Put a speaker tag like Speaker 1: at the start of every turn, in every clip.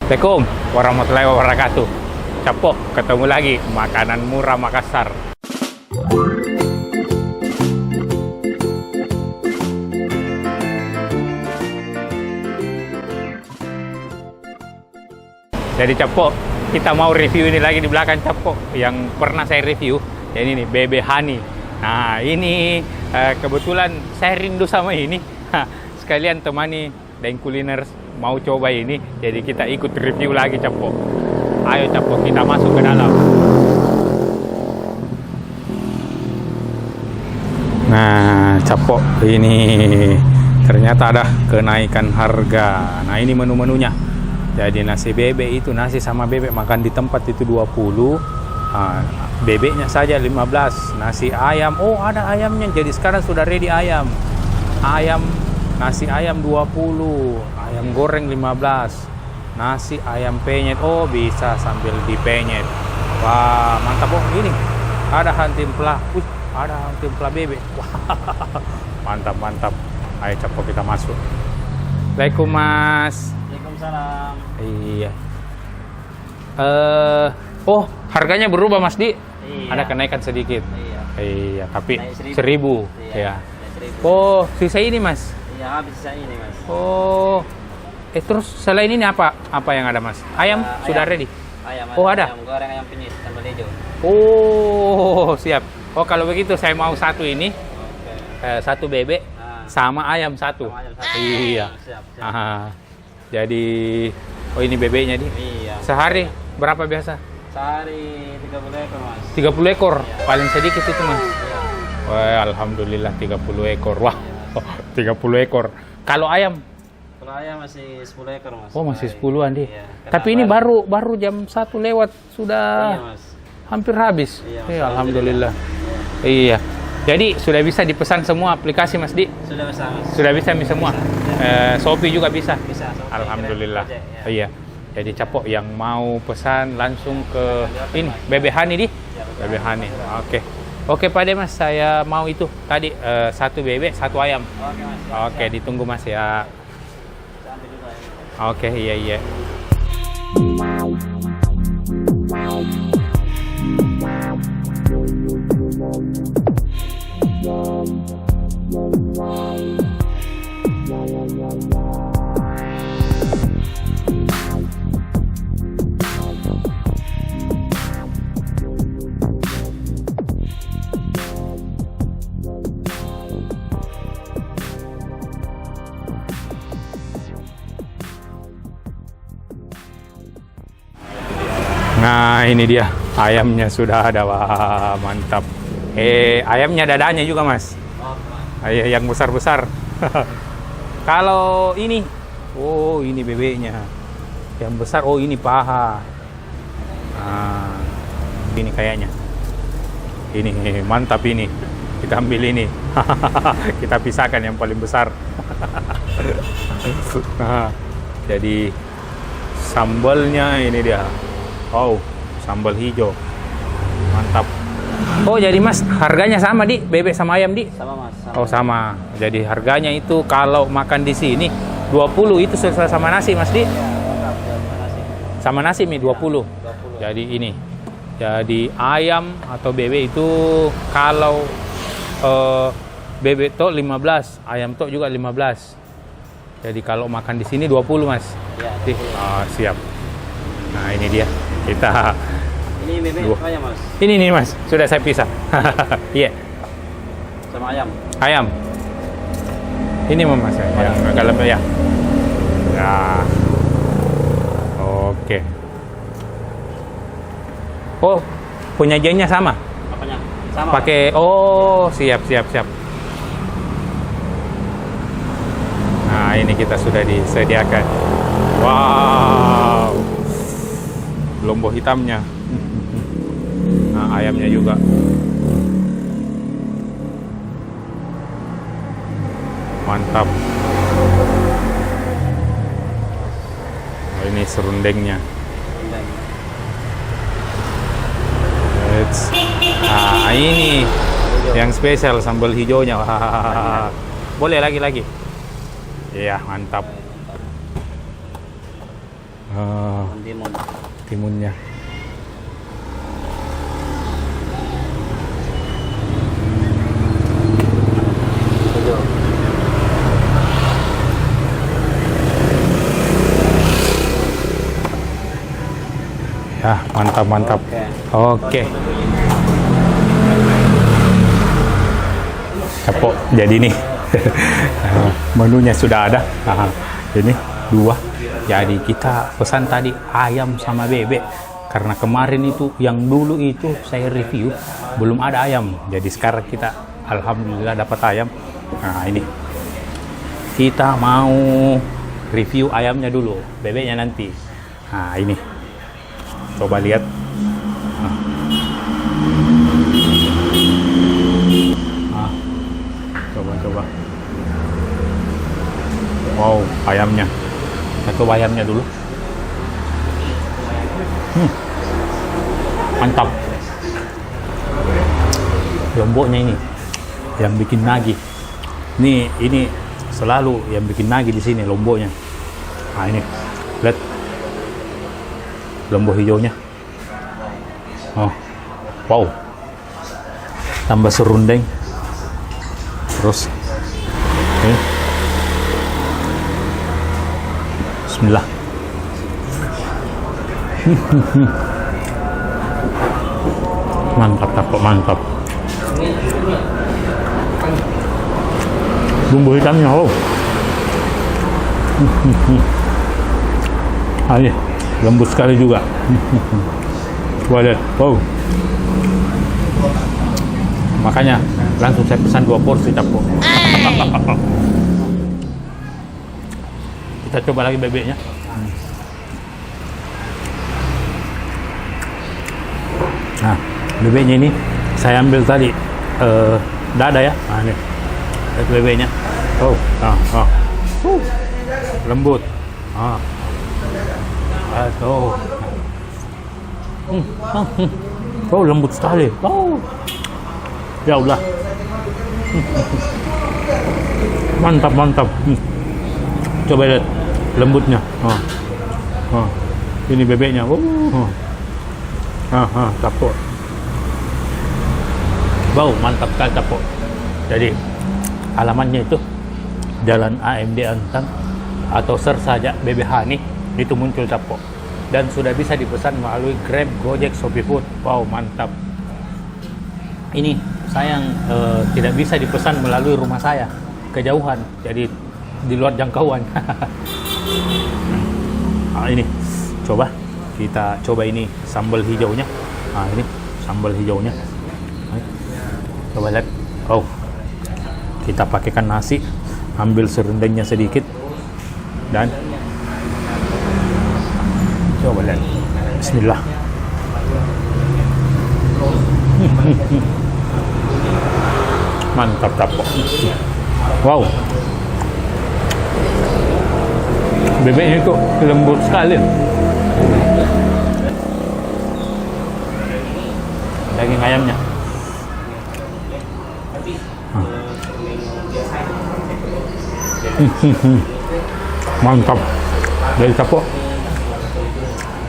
Speaker 1: Assalamualaikum warahmatullahi wabarakatuh. Capok, ketemu lagi makanan murah Makassar. Jadi Capok, kita mau review ini lagi di belakang Capok yang pernah saya review. Ya ini nih, Bebe Hani. Nah ini kebetulan saya rindu sama ini. Sekalian temani dan kuliner mau coba ini, jadi kita ikut review lagi Capok. Ayo Capok, kita masuk ke dalam. Nah Capok, ini ternyata ada kenaikan harga. Nah ini menu-menunya. Jadi nasi bebek itu, nasi sama bebek makan di tempat itu 20. Bebeknya saja 15. Nasi ayam, oh ada ayamnya. Jadi sekarang sudah ready ayam. Nasi ayam 20, ayam goreng 15, nasi ayam penyet, oh bisa sambil dipenyet. Wah mantap. Oh ini ada hantimplah, ada hantimplah bebek. Wah mantap. Ayo Capok, kita masuk. Assalamualaikum Mas.
Speaker 2: Waalaikumsalam.
Speaker 1: Iya. Oh harganya berubah Mas Di?
Speaker 2: Iya.
Speaker 1: Ada kenaikan sedikit. Iya tapi 1.000.
Speaker 2: Iya.
Speaker 1: Ya. Oh sisa ini Mas?
Speaker 2: Iya, habis sisa ini Mas.
Speaker 1: Oh, terus selain ini apa yang ada Mas? Ayam sudah ready?
Speaker 2: Ayam.
Speaker 1: Oh ada?
Speaker 2: Ayam goreng, ayam penyet, sambal hijau.
Speaker 1: Oh siap. Oh kalau begitu saya mau satu ini, satu bebek sama ayam satu.
Speaker 2: Sama ayam satu.
Speaker 1: Iya.
Speaker 2: Siap.
Speaker 1: Aha. Jadi, oh ini bebeknya nih.
Speaker 2: Iya.
Speaker 1: Sehari berapa biasa?
Speaker 2: Sehari 30 ekor Mas.
Speaker 1: 30 ekor,
Speaker 2: Iya.
Speaker 1: paling sedikit itu Mas.
Speaker 2: Iya.
Speaker 1: Wah, alhamdulillah 30 ekor. Wah, 30 ekor. Kalau ayam?
Speaker 2: Kalau ayam masih 10 ekor Mas.
Speaker 1: Oh masih 10-an deh.
Speaker 2: Iya.
Speaker 1: Tapi ini baru jam 1 lewat sudah
Speaker 2: Iya Mas.
Speaker 1: hampir habis.
Speaker 2: Iya,
Speaker 1: Iya, alhamdulillah. Iya. Jadi sudah bisa dipesan semua aplikasi Mas Di?
Speaker 2: Sudah bisa Mas.
Speaker 1: Sudah bisa semua. Shopee juga bisa.
Speaker 2: Bisa. Shopee,
Speaker 1: Alhamdulillah.
Speaker 2: Gojek, ya.
Speaker 1: Iya. Jadi Capok yang mau pesan langsung ke ini Bebe Hani di? Bebe Hani. Oke Pak De Mas, saya mau itu tadi satu bebek, satu ayam.
Speaker 2: Oke Mas.
Speaker 1: Oke, ditunggu Mas ya.
Speaker 2: Saya ambil dulu ayam.
Speaker 1: Oke, iya. Nah ini dia ayamnya sudah ada. Wah mantap. Ayamnya dadanya juga Mas.
Speaker 2: Oke Mas.
Speaker 1: Yang besar-besar. Kalau ini, oh ini bebeknya. Yang besar, oh ini paha. Nah, ini kayaknya. Ini mantap ini. Kita ambil ini. Kita pisahkan yang paling besar. Nah, jadi sambalnya ini dia. Oh, sambal hijau. Mantap. Oh, jadi Mas, harganya sama di bebek sama ayam di?
Speaker 2: Sama Mas.
Speaker 1: Oh, sama. Jadi harganya itu kalau makan di sini 20 itu sesuai sama nasi Mas di?
Speaker 2: Iya, lengkap sama nasi.
Speaker 1: Sama nasi mie 20.
Speaker 2: 20.
Speaker 1: Jadi ini. Jadi ayam atau bebek itu kalau bebek tok 15, ayam tok juga 15. Jadi kalau makan di sini 20 Mas.
Speaker 2: Iya.
Speaker 1: Siap. Nah, ini dia. Kita
Speaker 2: Ini bebek apa ya Mas?
Speaker 1: ini nih Mas, sudah saya pisah. Iya.
Speaker 2: Sama ayam.
Speaker 1: Ayam. Ini Mas yang agak lembek ya. Ya. Oke. Oh, penyajiannya sama?
Speaker 2: Apanya? Sama.
Speaker 1: Pakai siap. Nah, ini kita sudah disediakan. Wow. Lombok hitamnya. Nah, ayamnya juga. Mantap. Nah, ini serundengnya. Nah, ini yang spesial sambal hijaunya. Wah. Boleh lagi. Iya, mantap.
Speaker 2: Timun.
Speaker 1: timunnya.
Speaker 2: Tujuh.
Speaker 1: Ya, mantap. Oke. Capok. Jadi nih menunya sudah ada. Ini 2. Jadi kita pesan tadi ayam sama bebek. Karena kemarin itu yang dulu itu saya review belum ada ayam. Jadi sekarang kita alhamdulillah dapat ayam. Nah, ini. Kita mau review ayamnya dulu, bebeknya nanti. Nah, ini. Coba lihat. Coba. Wow, ayamnya. Kita coba ayamnya dulu. Mantap. Lomboknya ini yang bikin nagih. Ini selalu yang bikin nagih di sini lomboknya. Nah, ini. Lihat. Lombok hijaunya. Oh. Wow. Tambah serundeng. Terus ini. Bismillah. Mantap. Bumbu hitamnya, oh. Ini lembut sekali juga. Coba lihat, wow. Makanya langsung saya pesan 2 porsi capok. Kita coba lagi bebeknya. Nah, bebeknya ini saya ambil tadi dada ya. Nah, ini lihat bebeknya. Lembut. Lembut sekali. Ya Allah. Mantap. Coba lihat lembutnya. Ini bebeknya. Capok. Wow, mantap sekali capok. Jadi alamatnya itu Jalan AMD Antang atau search saja Bebe Hani, itu muncul capok. Dan sudah bisa dipesan melalui Grab, Gojek, Shopee Food. Wow, mantap. Ini sayang tidak bisa dipesan melalui rumah saya, kejauhan, jadi di luar jangkauan. Nah, ini coba kita coba ini sambal hijaunya. Nah, ini sambal hijaunya. Coba lihat. Oh, kita pakaikan nasi, ambil serundengnya sedikit, dan coba lihat. Bismillah. Mantap capok. Wow, bebeknya kok lembut sekali. Daging ayamnya mantap. Dari capok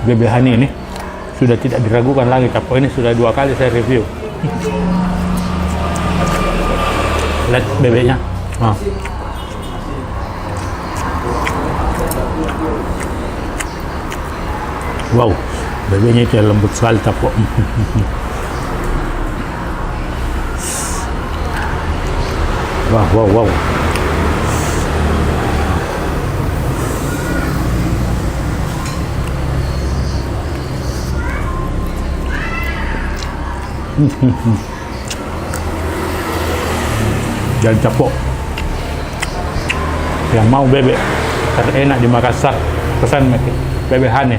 Speaker 1: Bebe Hani ini sudah tidak diragukan lagi. Capok ini sudah 2 kali saya review. Lihat bebeknya. Wow, bebeknya itu lembut sekali capok. Wow. Jadi capok. Yang mau bebek terenak di Makassar, pesan Bebe Hani.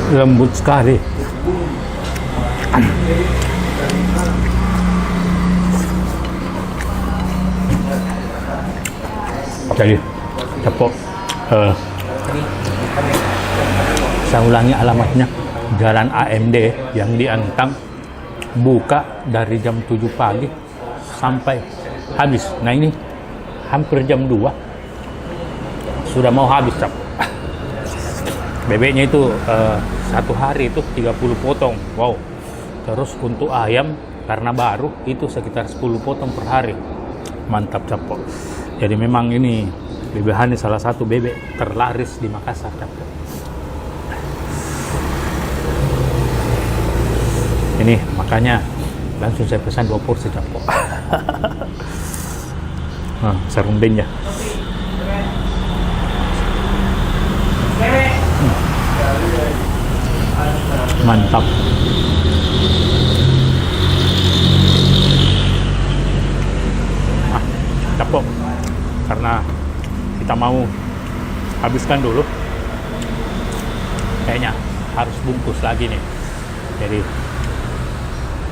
Speaker 1: Lembut sekali. Jadi capok. Saya ulangi alamatnya, Jalan AMD yang di Antang, buka dari jam 7 pagi sampai habis. Nah ini hampir jam 2 sudah mau habis, Cap. Bebeknya itu satu hari itu 30 potong. Wow. Terus untuk ayam karena baru itu sekitar 10 potong per hari. Mantap, Cap. Jadi memang ini bebek Hani salah satu bebek terlaris di Makassar, Cap. Ini makanya langsung saya pesan 2 porsi, Cap. Nah, serundengnya. Mantap. Capok karena kita mau habiskan dulu, kayaknya harus bungkus lagi nih. Jadi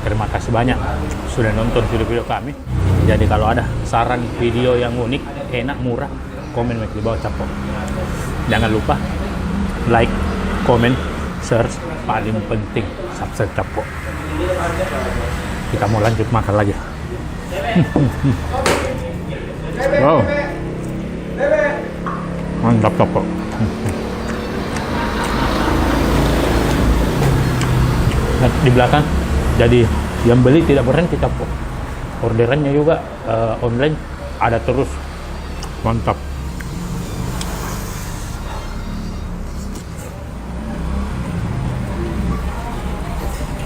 Speaker 1: terima kasih banyak sudah nonton video-video kami. Jadi kalau ada saran video yang unik, enak, murah, komen di bawah, Capok. Jangan lupa like, komen, share, paling penting subscribe, Capok. Kita mau lanjut makan lagi. Wow, mantap, Capok. Nah, di belakang jadi yang beli tidak berhenti, Capok. Orderannya juga online ada terus. Mantap.